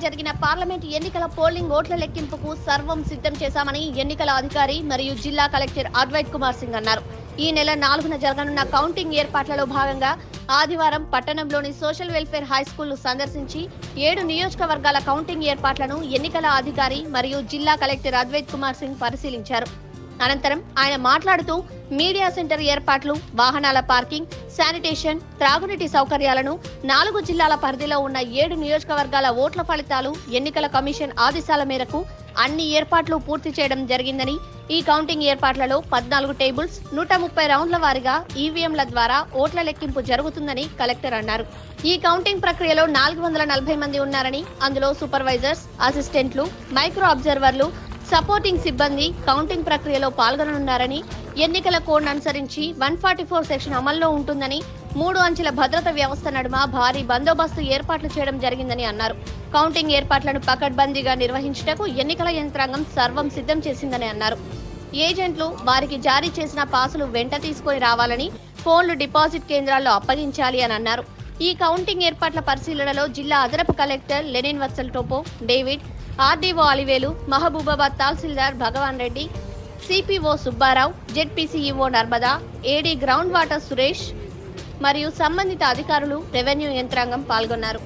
జరిగిన పార్లమెంట్ ఎన్నికల పోలింగ్ ఓట్ల లెక్కింపుకు సర్వం సిద్ధం చేశామని ఎన్నికల అధికారి మరియు జిల్లా కలెక్టర్ అద్వైత్ కుమార్ సింగ్ అన్నారు. ఈ నెల 4న జరగనున్న కౌంటింగ్ ఏర్పాట్లలో భాగంగా ఆదివారం పట్టణంలోని సోషల్ వెల్ఫేర్ హై స్కూల్ను సందర్శించి 7 నియోజకవర్గాల కౌంటింగ్ ఏర్పాట్లను ఎన్నికల అధికారి మరియు జిల్లా కలెక్టర్ అద్వైత్ కుమార్ సింగ్ పరిశీలించారు. అనంతరం ఆయన మాట్లాడుతూ మీడియా సెంటర్ ఏర్పాట్లు, వాహనాల పార్కింగ్, శానిటేషన్, త్రాగునీటి సౌకర్యాలను 4 జిల్లాల పరిధిలో ఉన్న 7 నియోజకవర్గాల ఓట్ల ఫలితాలు ఎన్నికల కమిషన్ ఆదేశాల మేరకు అన్ని ఏర్పాట్లు పూర్తి చేయడం జరిగిందని, ఈ కౌంటింగ్ ఏర్పాట్లలో 14 టేబుల్స్, 130 రౌండ్ల వారీగా ఈవీఎంల ద్వారా ఓట్ల లెక్కింపు జరుగుతుందని కలెక్టర్ అన్నారు. ఈ కౌంటింగ్ ప్రక్రియలో 440 మంది ఉన్నారని, అందులో సూపర్వైజర్స్, అసిస్టెంట్లు, మైక్రో అబ్జర్వర్లు, సపోర్టింగ్ సిబ్బంది కౌంటింగ్ ప్రక్రియలో పాల్గొననున్నారని, ఎన్నికల కోడ్ అనుసరించి 144 సెక్షన్ అమల్లో ఉంటుందని, 3 అంచెల భద్రత వ్యవస్థ నడుమ భారీ బందోబస్తు ఏర్పాట్లు చేయడం జరిగిందని అన్నారు. కౌంటింగ్ ఏర్పాట్లను పకడ్బందీగా నిర్వహించుటకు ఎన్నికల యంత్రాంగం సర్వం సిద్ధం చేసిందని అన్నారు. ఏజెంట్లు వారికి జారీ చేసిన పాసులు వెంట తీసుకొని రావాలని, ఫోన్లు డిపాజిట్ కేంద్రాల్లో అప్పగించాలి అని అన్నారు. ఈ కౌంటింగ్ ఏర్పాట్ల పరిశీలనలో జిల్లా అదనపు collector Lenin Vatsal Topo, David, RDO Alivelu, Mahabubabad tahsildar Bhagwan Reddy, CPO Subbarao, ZP CEO Narmada, AD ground water Suresh మరియు సంబంధిత అధికారులు, రెవెన్యూ యంత్రాంగం పాల్గొన్నారు.